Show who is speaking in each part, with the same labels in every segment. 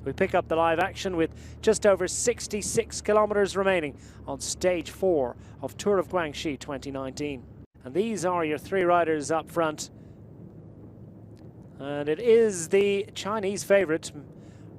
Speaker 1: We pick up the live action with just over 66 kilometers remaining on stage 4 of Tour of Guangxi 2019. And these are your three riders up front. And it is the Chinese favourite,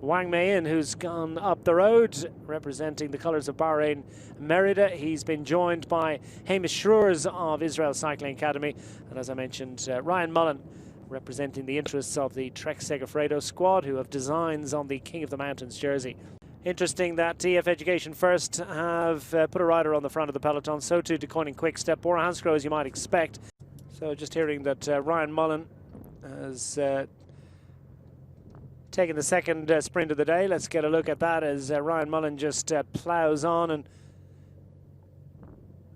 Speaker 1: Wang Meiyin, who's gone up the road, representing the colours of Bahrain Merida. He's been joined by Hamish Schroers of Israel Cycling Academy. And as I mentioned, Ryan Mullen, representing the interests of the Trek Segafredo squad, who have designs on the King of the Mountains jersey. Interesting that EF Education First have put a rider on the front of the peloton, so too DeConing Quick-Step, Bora Hansgrohe, as you might expect. So just hearing that Ryan Mullen has taken the second sprint of the day. Let's get a look at that as Ryan Mullen just ploughs on, and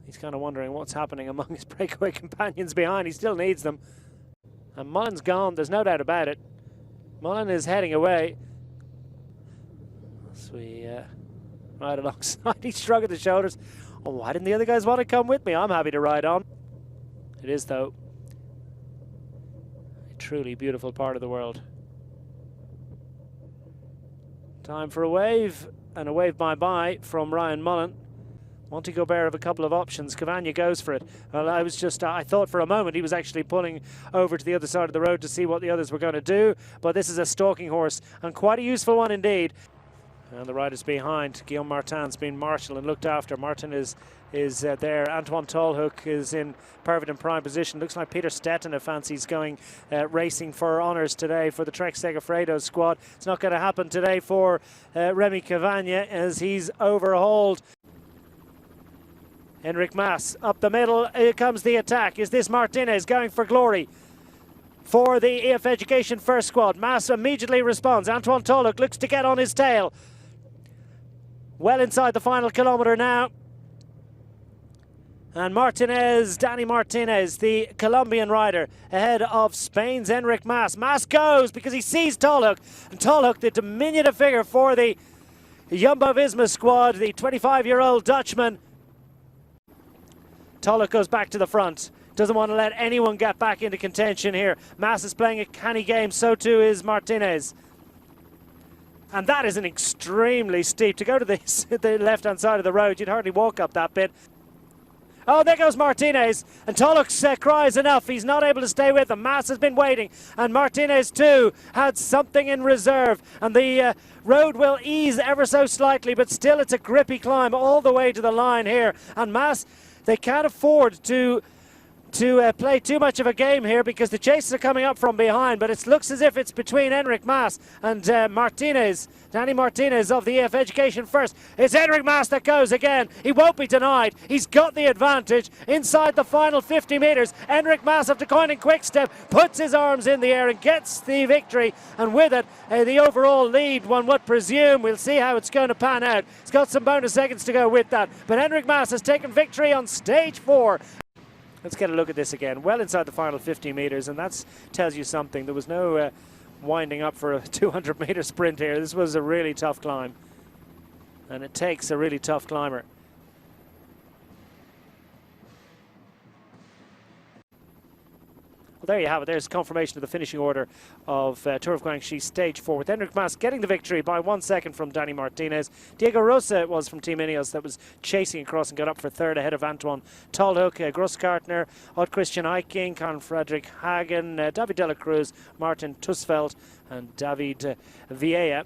Speaker 1: he's kind of wondering what's happening among his breakaway companions behind. He still needs them. And Mullen's gone, there's no doubt about it. Mullen is heading away. As we ride alongside, he shrugged at the shoulders. Oh, why didn't the other guys want to come with me? I'm happy to ride on. It is, though, a truly beautiful part of the world. Time for a wave, and a wave bye-bye from Ryan Mullen. Monty Gobert have a couple of options. Cavagna goes for it. Well, I thought for a moment he was actually pulling over to the other side of the road to see what the others were going to do. But this is a stalking horse, and quite a useful one indeed. And the riders behind. Guillaume Martin's been marshalled and looked after. Martin is there. Antoine Tolhoek is in perfect and prime position. Looks like Peter Stetina fancies going racing for honours today for the Trek Segafredo squad. It's not going to happen today for Remy Cavagna, as he's overhauled. Enric Mas up the middle. Here comes the attack. Is this Martinez going for glory for the EF Education First squad? Mas immediately responds. Antoine Tolhoek looks to get on his tail. Well inside the final kilometre now. And Martinez, Dani Martinez, the Colombian rider, ahead of Spain's Enric Mas. Mas goes because he sees Tolhoek. And Tolhoek, the diminutive figure for the Jumbo-Visma squad, the 25-year-old Dutchman. Tolhoek goes back to the front. Doesn't want to let anyone get back into contention here. Mas is playing a canny game, so too is Martinez. And that is an extremely steep. To go to the left-hand side of the road, you'd hardly walk up that bit. Oh, there goes Martinez. And Tolhoek cries enough. He's not able to stay with them. Mas has been waiting. And Martinez, too, had something in reserve. And the road will ease ever so slightly, but still it's a grippy climb all the way to the line here. And Mas, they can't afford to play too much of a game here, because the chasers are coming up from behind, but it looks as if it's between Enric Mas and Martinez, Dani Martinez of the EF Education First. It's Enric Mas that goes again. He won't be denied. He's got the advantage inside the final 50 metres. Enric Mas of DeConing Quick-Step puts his arms in the air and gets the victory, and with it the overall lead, one would presume. We'll see how it's going to pan out. It's got some bonus seconds to go with that, but Enric Mas has taken victory on stage 4. Let's get a look at this again. Well inside the final 50 metres, and that tells you something. There was no winding up for a 200-metre sprint here. This was a really tough climb, and it takes a really tough climber. Well, there you have it. There's confirmation of the finishing order of Tour of Guangxi Stage 4, with Enric Mas getting the victory by 1 second from Dani Martinez. Diego Rosa was from Team Ineos that was chasing across and got up for third ahead of Antoine Tolhoek, Grossgartner, Odd Christian Eiking, Conn Frederick Hagen, David de la Cruz, Martin Tusveld and David Vieira.